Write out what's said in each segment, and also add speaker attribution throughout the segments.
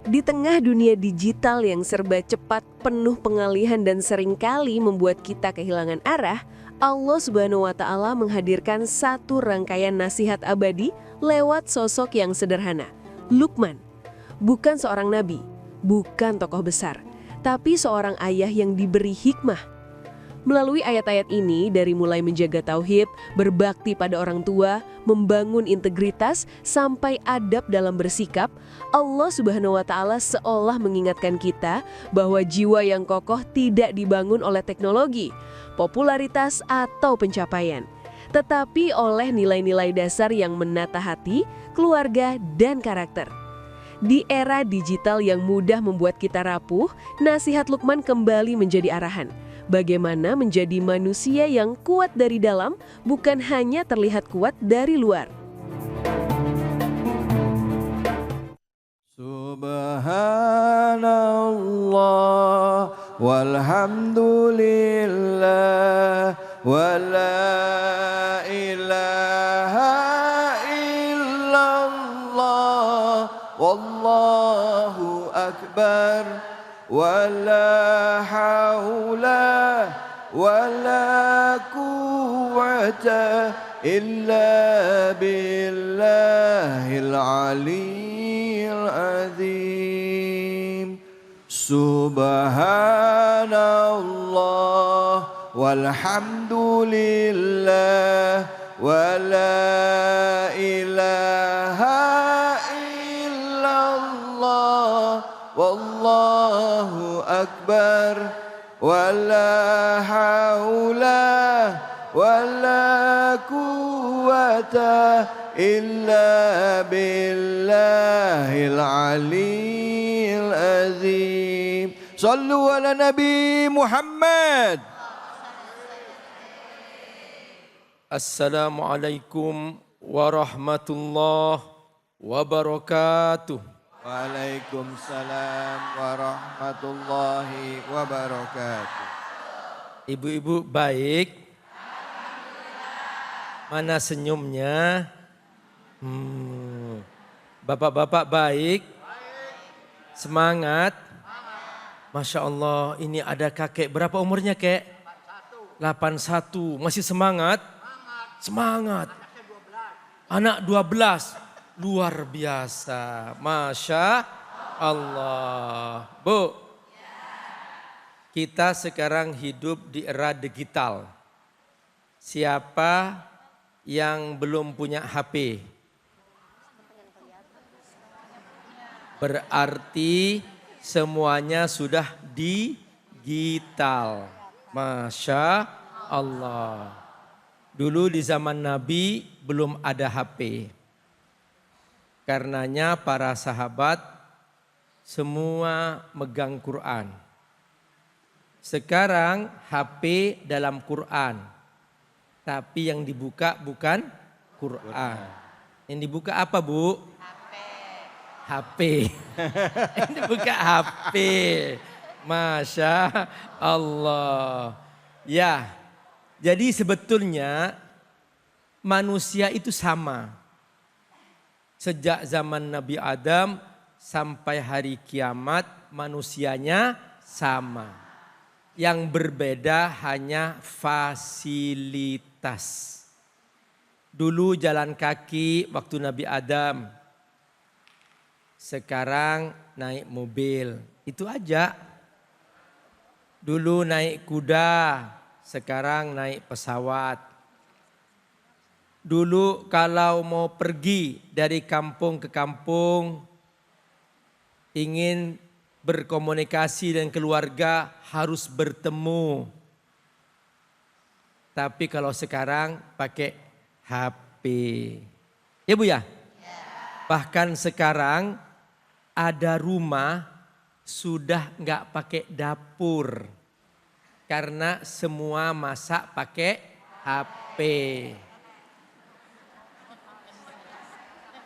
Speaker 1: Di tengah dunia digital yang serba cepat, penuh pengalihan dan seringkali membuat kita kehilangan arah, Allah Subhanahu wa Ta'ala menghadirkan satu rangkaian nasihat abadi lewat sosok yang sederhana, Luqman. Bukan seorang nabi, bukan tokoh besar, tapi seorang ayah yang diberi hikmah. Melalui ayat-ayat ini, dari mulai menjaga tauhid, berbakti pada orang tua, membangun integritas, sampai adab dalam bersikap, Allah Subhanahu wa Ta'ala seolah mengingatkan kita bahwa jiwa yang kokoh tidak dibangun oleh teknologi, popularitas, atau pencapaian, tetapi oleh nilai-nilai dasar yang menata hati, keluarga, dan karakter. Di era digital yang mudah membuat kita rapuh, nasihat Luqman kembali menjadi arahan. Bagaimana menjadi manusia yang kuat dari dalam, bukan hanya terlihat kuat dari luar.
Speaker 2: Subhanallah walhamdulillah wala ilaha illallah wallahu akbar wala haula wala quwwata illa billahil aliyyil azim. Subhanallah walhamdulillah wala ilaha illallah wallahu akbar wala haula wala quwwata illa billahil aliyyil azim. Sallu ala Nabi Muhammad.
Speaker 3: Assalamualaikum warahmatullahi wabarakatuh.
Speaker 2: Waalaikumsalam warahmatullahi wabarakatuh.
Speaker 3: Ibu-ibu baik? Mana senyumnya? Bapak-bapak baik? Semangat? Masya Allah, ini ada kakek. Berapa umurnya kek? 81. Masih semangat? Semangat. Anak 12. Luar biasa. Masya Allah. Bu, kita sekarang hidup di era digital. Siapa yang belum punya HP? Berarti semuanya sudah digital. Masya Allah. Dulu di zaman Nabi belum ada HP. Karenanya para sahabat semua megang Quran. Sekarang HP dalam Quran. Tapi yang dibuka bukan Quran. Yang dibuka apa, Bu? HP. Yang dibuka HP. Masya Allah. Ya, jadi sebetulnya manusia itu sama. Sejak zaman Nabi Adam sampai hari kiamat manusianya sama. Yang berbeda hanya fasilitas. Dulu jalan kaki waktu Nabi Adam. Sekarang naik mobil. Itu aja. Dulu naik kuda. Sekarang naik pesawat. Dulu kalau mau pergi dari kampung ke kampung, ingin berkomunikasi dengan keluarga harus bertemu. Tapi kalau sekarang pakai HP. Ya Bu ya? Bahkan sekarang ada rumah sudah nggak pakai dapur. Karena semua masak pakai HP.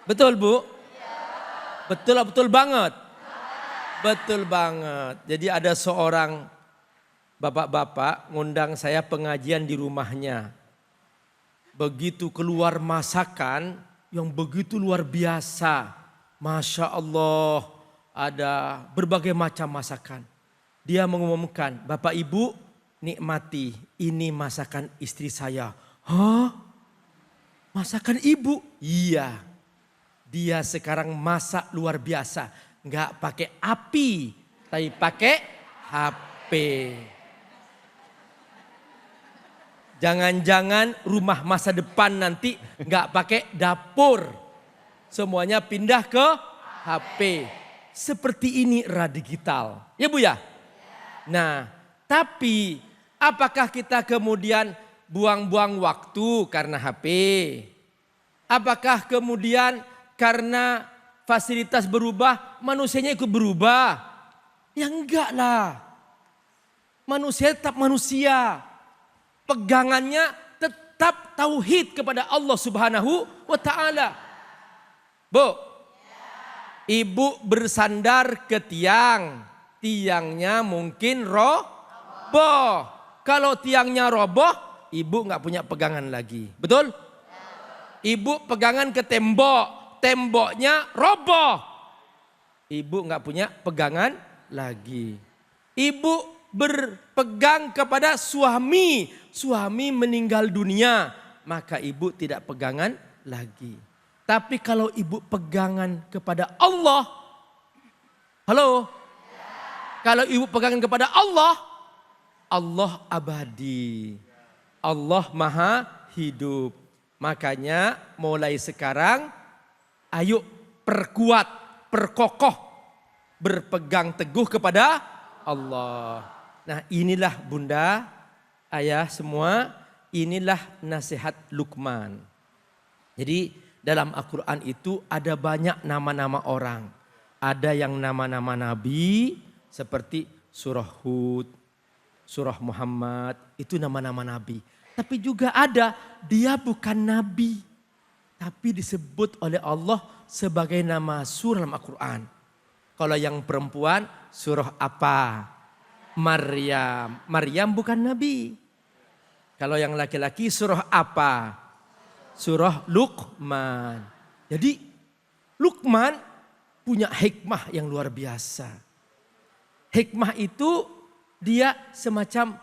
Speaker 3: Betul Bu? Betul banget. Betul banget. Jadi ada seorang bapak-bapak ngundang saya pengajian di rumahnya. Begitu keluar masakan yang begitu luar biasa. Masya Allah. ada berbagai macam masakan. Dia mengumumkan, Bapak Ibu nikmati, ini masakan istri saya. Hah? Masakan ibu? Iya. Dia sekarang masak luar biasa. Nggak pakai api, tapi pakai HP. Jangan-jangan rumah masa depan nanti nggak pakai dapur. Semuanya pindah ke HP. Seperti ini era digital. Ya Bu ya? Nah, tapi apakah kita kemudian buang-buang waktu karena HP? Apakah kemudian karena fasilitas berubah, manusianya ikut berubah? Ya enggak lah. Manusia tetap manusia. Pegangannya tetap tauhid kepada Allah Subhanahu wa ta'ala. Bu, ibu bersandar ke tiang. Tiangnya mungkin roboh. Kalau tiangnya roboh, ibu nggak punya pegangan lagi. Betul? Ibu pegangan ke tembok. Temboknya roboh. Ibu nggak punya pegangan lagi. Ibu berpegang kepada suami. Suami meninggal dunia. Maka ibu tidak pegangan lagi. Tapi kalau ibu pegangan kepada Allah. Halo? Kalau ibu pegangan kepada Allah. Allah abadi. Allah maha hidup. Makanya mulai sekarang. Ayo perkuat, perkokoh. Berpegang teguh kepada Allah. Nah inilah bunda, ayah semua, inilah nasihat Luqman. Jadi dalam Al-Quran itu ada banyak nama-nama orang. Ada yang nama-nama nabi seperti surah Hud, surah Muhammad, itu nama-nama nabi. Tapi juga ada dia bukan nabi, tapi disebut oleh Allah sebagai nama surah dalam Al-Quran. Kalau yang perempuan surah apa? Maryam. Maryam bukan nabi. Kalau yang laki-laki surah apa? Surah Luqman. Jadi Luqman punya hikmah yang luar biasa. Hikmah itu dia semacam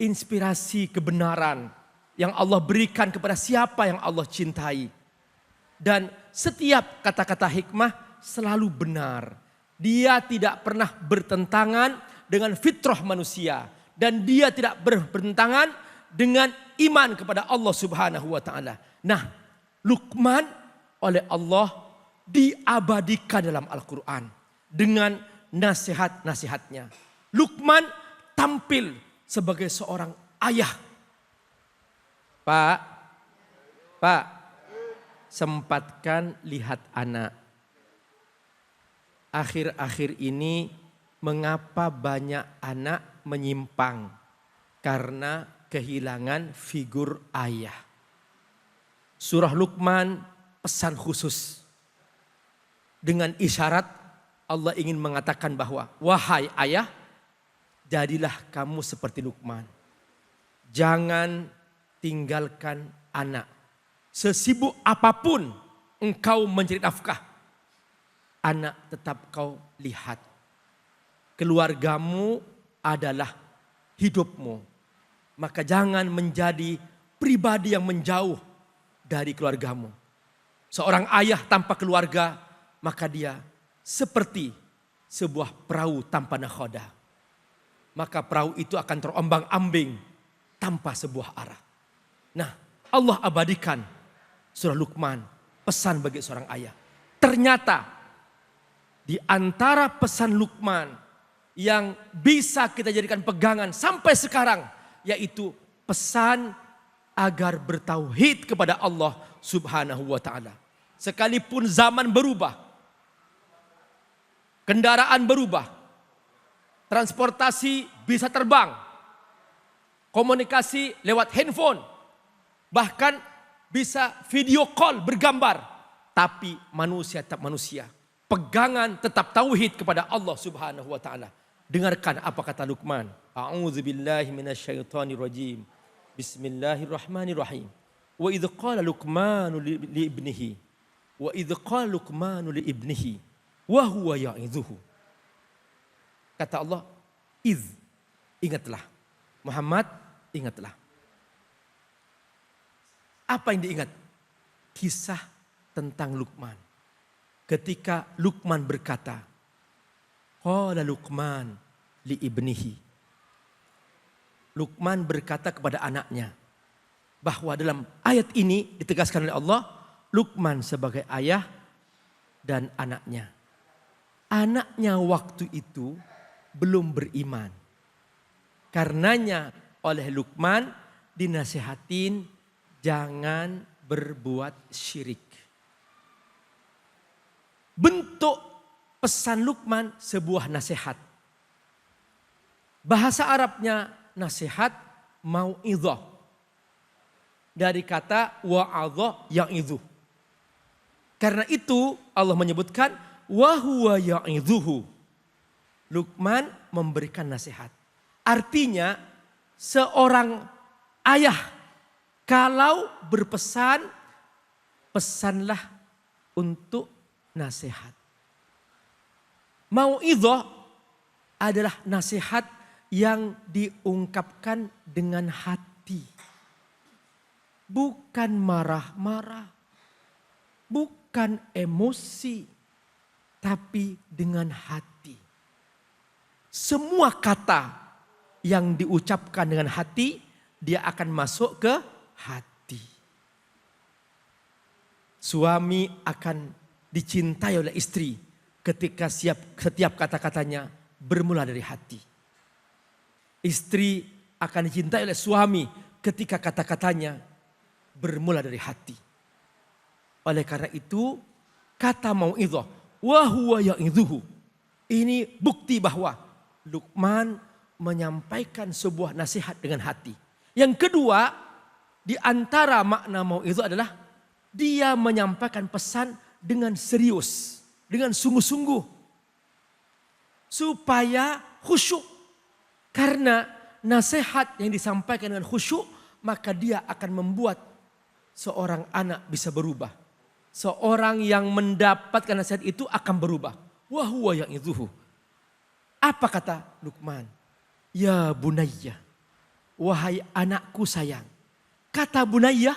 Speaker 3: inspirasi kebenaran yang Allah berikan kepada siapa yang Allah cintai. Dan setiap kata-kata hikmah selalu benar. Dia tidak pernah bertentangan dengan fitrah manusia. Dan dia tidak bertentangan dengan iman kepada Allah Subhanahu wa ta'ala. Nah, Luqman oleh Allah diabadikan dalam Al-Quran. Dengan nasihat-nasihatnya. Luqman tampil sebagai seorang ayah. Pak, sempatkan lihat anak. Akhir-akhir ini mengapa banyak anak menyimpang? Karena kehilangan figur ayah. Surah Luqman pesan khusus. Dengan isyarat Allah ingin mengatakan bahwa wahai ayah, jadilah kamu seperti Luqman. Jangan tinggalkan anak. Sesibuk apapun engkau mencari nafkah, anak tetap kau lihat. Keluargamu adalah hidupmu. Maka jangan menjadi pribadi yang menjauh dari keluargamu. Seorang ayah tanpa keluarga, maka dia seperti sebuah perahu tanpa nakhoda. Maka perahu itu akan terombang-ambing tanpa sebuah arah. Nah, Allah abadikan surah Luqman, pesan bagi seorang ayah. Ternyata di antara pesan Luqman yang bisa kita jadikan pegangan sampai sekarang, yaitu pesan agar bertauhid kepada Allah Subhanahu wa ta'ala. Sekalipun zaman berubah, kendaraan berubah, transportasi bisa terbang, komunikasi lewat handphone, bahkan bisa video call bergambar. Tapi manusia tetap manusia. Pegangan tetap tauhid kepada Allah Subhanahu wa ta'ala. Dengarkan apa kata Luqman. A'udzubillahi minasyaitonirrajim. Bismillahirrahmanirrahim. Wa idh qala Luqmanu li ibnihi. Wa idh qala Luqmanu li ibnihi. Wa huwa ya'idhuhu. Kata Allah, ingatlah. Muhammad, ingatlah. Apa yang diingat? Kisah tentang Luqman. Ketika Luqman berkata, qala Luqman li ibnihi. Luqman berkata kepada anaknya, bahwa dalam ayat ini ditegaskan oleh Allah, Luqman sebagai ayah dan anaknya. Anaknya waktu itu belum beriman. Karenanya oleh Luqman dinasihatin jangan berbuat syirik. Bentuk pesan Luqman sebuah nasihat. Bahasa Arabnya nasihat mau'idhah. Dari kata wa'adhah ya'idhu. Karena itu Allah menyebutkan wa huwa ya'idhuhu. Luqman memberikan nasihat. Artinya seorang ayah kalau berpesan, pesanlah untuk nasihat. Mau'idhah adalah nasihat yang diungkapkan dengan hati. Bukan marah-marah. Bukan emosi. Tapi dengan hati. Semua kata yang diucapkan dengan hati, dia akan masuk ke hati. Suami akan dicintai oleh istri ketika setiap kata-katanya bermula dari hati. Istri akan dicintai oleh suami ketika kata-katanya bermula dari hati. Oleh karena itu, kata mau'idhah, wa huwa ya'idhuhu. Ini bukti bahwa Luqman menyampaikan sebuah nasihat dengan hati. Yang kedua, di antara makna mau'idhah adalah dia menyampaikan pesan dengan serius, dengan sungguh-sungguh. Supaya khusyuk. Karena nasihat yang disampaikan dengan khusyuk, maka dia akan membuat seorang anak bisa berubah. Seorang yang mendapatkan nasihat itu akan berubah. Wa huwa ya'idhuhu. Apa kata Luqman? Ya bunayya, wahai anakku sayang. Kata bunayya,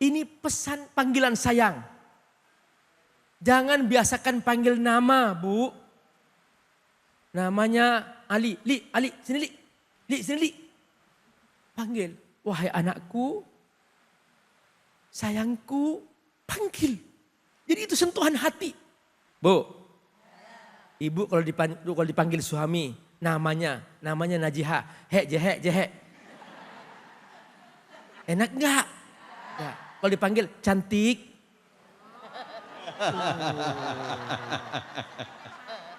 Speaker 3: ini pesan panggilan sayang. Jangan biasakan panggil nama, Bu. Namanya Ali, Ali, sini sini. Panggil, wahai anakku, sayangku, panggil. Jadi itu sentuhan hati. Bu, ibu kalau dipanggil suami, namanya Najiha, Jehe. Enak enggak? Ya. Kalau dipanggil cantik.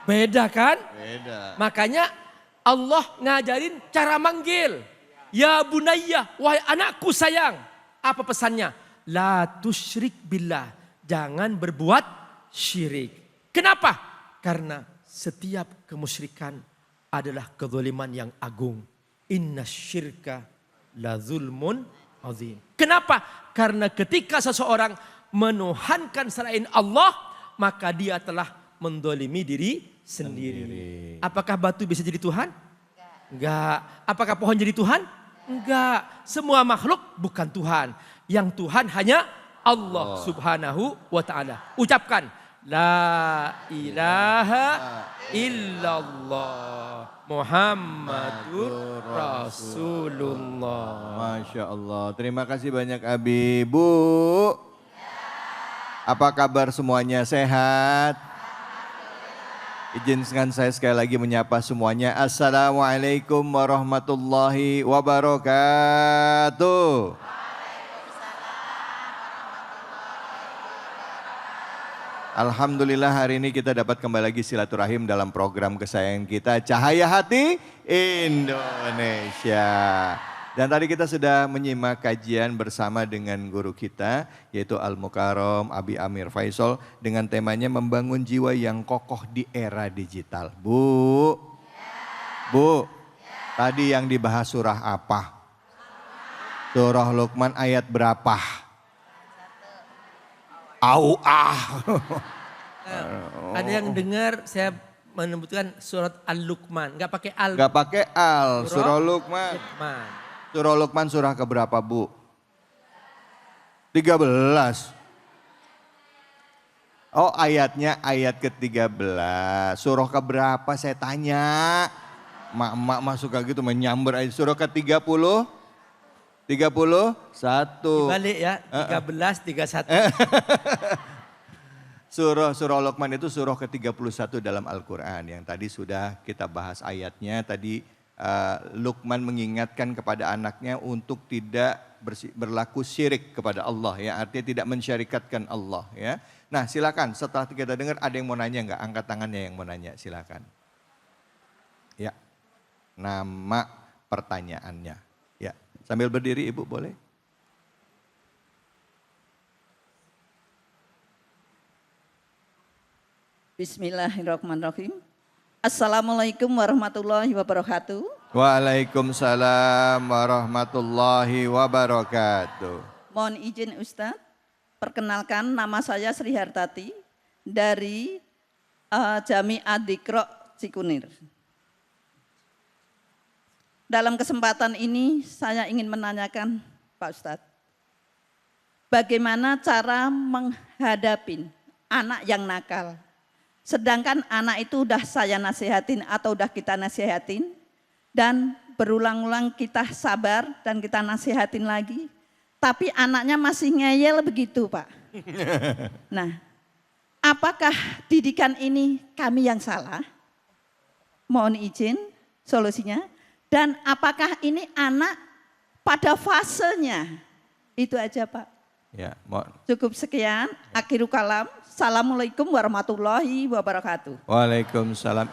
Speaker 3: Beda kan?
Speaker 2: Beda.
Speaker 3: Makanya Allah ngajarin cara manggil. Ya bunayya, wahai anakku sayang. Apa pesannya? La tusyrik billah. Jangan berbuat syirik. Kenapa? Karena setiap kemusyrikan adalah kezaliman yang agung. Inna syirka la zulmun azim. Kenapa? Karena ketika seseorang menuhankan selain Allah, maka dia telah mendolimi diri sendiri. Apakah batu bisa jadi Tuhan? Enggak. Apakah pohon jadi Tuhan? Enggak. Semua makhluk bukan Tuhan. Yang Tuhan hanya Allah subhanahu wa ta'ala. Ucapkan. La ilaha illallah Muhammadur Rasulullah.
Speaker 2: Masya Allah. Terima kasih banyak Abi. Bu, apa kabar semuanya, sehat? Izinkan saya sekali lagi menyapa semuanya. Assalamualaikum warahmatullahi wabarakatuh. Alhamdulillah hari ini kita dapat kembali lagi silaturahim dalam program kesayangan kita Cahaya Hati Indonesia. Dan tadi kita sudah menyimak kajian bersama dengan guru kita yaitu Al-Mukarram Abi Amir Faisal dengan temanya membangun jiwa yang kokoh di era digital. Bu, tadi yang dibahas surah apa? Surah Luqman ayat berapa?
Speaker 3: Ada yang dengar saya menyebutkan surat Al-Luqman, nggak pakai al.
Speaker 2: Gak pakai al, surah Luqman.
Speaker 3: Luqman.
Speaker 2: Surah Luqman surah keberapa Bu? 13. Oh ayatnya ayat ke-13. Surah keberapa saya tanya. Mak-mak masuk kayak gitu menyamber ayat surah ke-30. 31.
Speaker 3: Dibalik ya, 13, 31.
Speaker 2: Surah Luqman itu surah ke-31 dalam Al-Quran. Yang tadi sudah kita bahas ayatnya. Tadi Luqman mengingatkan kepada anaknya untuk tidak berlaku syirik kepada Allah. Ya, artinya tidak mensyarikatkan Allah. Ya. Nah silakan setelah kita dengar ada yang mau nanya nggak? Angkat tangannya yang mau nanya silakan. Ya, nama pertanyaannya. Ya, sambil berdiri Ibu boleh?
Speaker 4: Bismillahirrahmanirrahim. Assalamualaikum warahmatullahi wabarakatuh.
Speaker 2: Waalaikumsalam warahmatullahi wabarakatuh.
Speaker 4: Mohon izin Ustadz, perkenalkan nama saya Sri Hartati dari Jami Adikro Cikunir. Dalam kesempatan ini saya ingin menanyakan Pak Ustadz, bagaimana cara menghadapi anak yang nakal? Sedangkan anak itu udah saya nasihatin atau udah kita nasihatin dan berulang-ulang kita sabar dan kita nasihatin lagi. Tapi anaknya masih ngeyel begitu Pak. Nah, apakah didikan ini kami yang salah? Mohon izin solusinya. Dan apakah ini anak pada fasenya? Itu aja Pak.
Speaker 2: Ya, mohon.
Speaker 4: Cukup sekian, akhirul kalam. Assalamualaikum warahmatullahi wabarakatuh.
Speaker 2: Waalaikumsalam.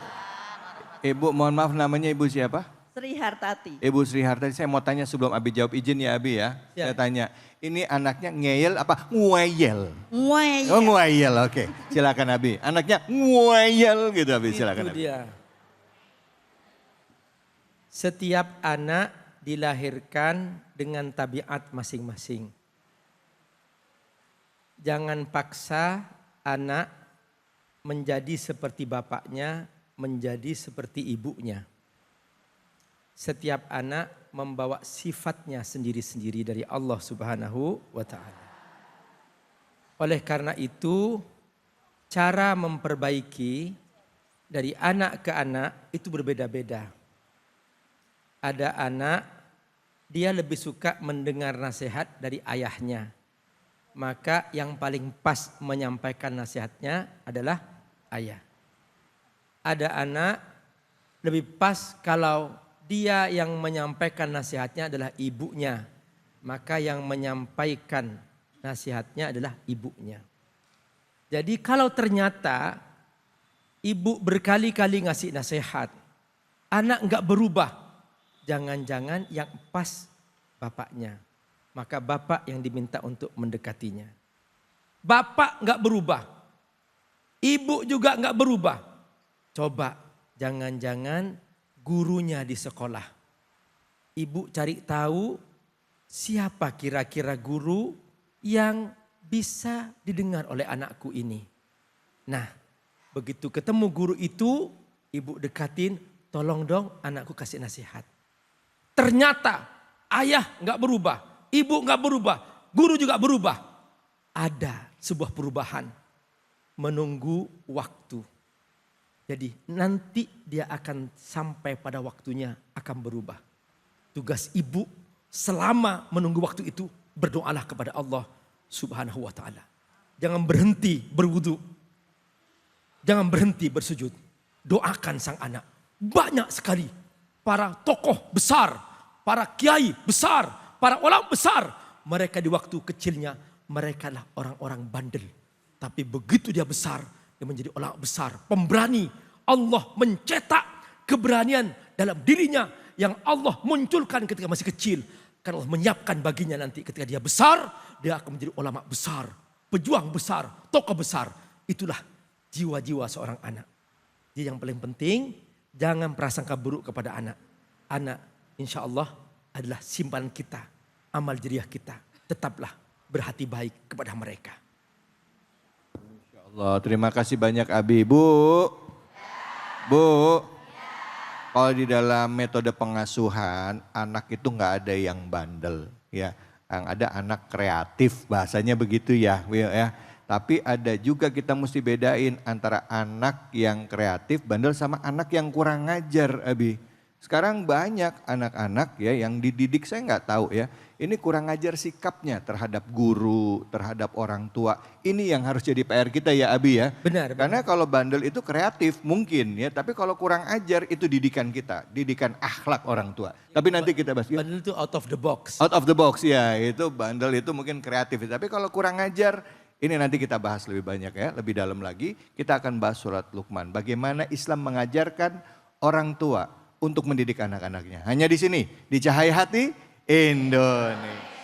Speaker 2: Ibu mohon maaf namanya Ibu siapa?
Speaker 4: Sri Hartati.
Speaker 2: Ibu Sri Hartati, saya mau tanya sebelum Abi jawab, izin ya Abi ya.
Speaker 3: Ya.
Speaker 2: Saya tanya, ini anaknya ngeyel apa nguayel?
Speaker 4: Nguayel.
Speaker 2: Oh nguayel, oke. Silakan Abi. Anaknya nguayel gitu Abi, silakan
Speaker 3: Itu
Speaker 2: Abi.
Speaker 3: dia. Setiap anak dilahirkan dengan tabiat masing-masing. Jangan paksa anak menjadi seperti bapaknya, menjadi seperti ibunya. Setiap anak membawa sifatnya sendiri-sendiri dari Allah Subhanahu wa Ta'ala. Oleh karena itu, cara memperbaiki dari anak ke anak itu berbeda-beda. Ada anak, dia lebih suka mendengar nasihat dari ayahnya. Maka yang paling pas menyampaikan nasihatnya adalah ayah. Ada anak lebih pas kalau dia yang menyampaikan nasihatnya adalah ibunya. Maka yang menyampaikan nasihatnya adalah ibunya. Jadi kalau ternyata ibu berkali-kali ngasih nasihat, anak enggak berubah, jangan-jangan yang pas bapaknya. Maka bapak yang diminta untuk mendekatinya. Bapak enggak berubah, ibu juga enggak berubah. Coba jangan-jangan gurunya di sekolah. Ibu cari tahu siapa kira-kira guru yang bisa didengar oleh anakku ini. Nah, begitu ketemu guru itu, ibu dekatin, tolong dong anakku kasih nasihat. Ternyata ayah enggak berubah, ibu enggak berubah, guru juga berubah. Ada sebuah perubahan, menunggu waktu. Jadi nanti dia akan sampai pada waktunya akan berubah. Tugas ibu selama menunggu waktu itu berdoalah kepada Allah Subhanahu wa Ta'ala. Jangan berhenti berwudu. Jangan berhenti bersujud. Doakan sang anak. Banyak sekali para tokoh besar, para kiai besar, para ulama besar. Mereka di waktu kecilnya mereka adalah orang-orang bandel. Tapi begitu dia besar, dia menjadi ulama besar, pemberani. Allah mencetak keberanian dalam dirinya yang Allah munculkan ketika masih kecil. Karena Allah menyiapkan baginya nanti ketika dia besar, dia akan menjadi ulama besar, pejuang besar, tokoh besar. Itulah jiwa-jiwa seorang anak. Jadi yang paling penting, jangan prasangka buruk kepada anak. Anak insya Allah adalah simpanan kita, amal jariah kita. Tetaplah berhati baik kepada mereka.
Speaker 2: Allah, terima kasih banyak Abi. Bu, Bu, kalau di dalam metode pengasuhan, anak itu nggak ada yang bandel, ya. Yang ada anak kreatif, bahasanya begitu ya, Will ya. Tapi ada juga kita mesti bedain antara anak yang kreatif, bandel sama anak yang kurang ngajar, Abi. Sekarang banyak anak-anak ya yang dididik, saya nggak tahu ya. Ini kurang ngajar sikapnya terhadap guru, terhadap orang tua. Ini yang harus jadi PR kita ya Abi ya.
Speaker 3: Benar.
Speaker 2: Karena kalau bandel itu kreatif mungkin ya, tapi kalau kurang ajar itu didikan kita, didikan akhlak orang tua. Tapi nanti kita bahas.
Speaker 3: Bandel itu out of the box.
Speaker 2: Out of the box ya, itu bandel itu mungkin kreatif. Tapi kalau kurang ajar, ini nanti kita bahas lebih banyak ya, lebih dalam lagi. Kita akan bahas surat Luqman. Bagaimana Islam mengajarkan orang tua untuk mendidik anak-anaknya. Hanya di sini, di Cahaya Hati Indonesia.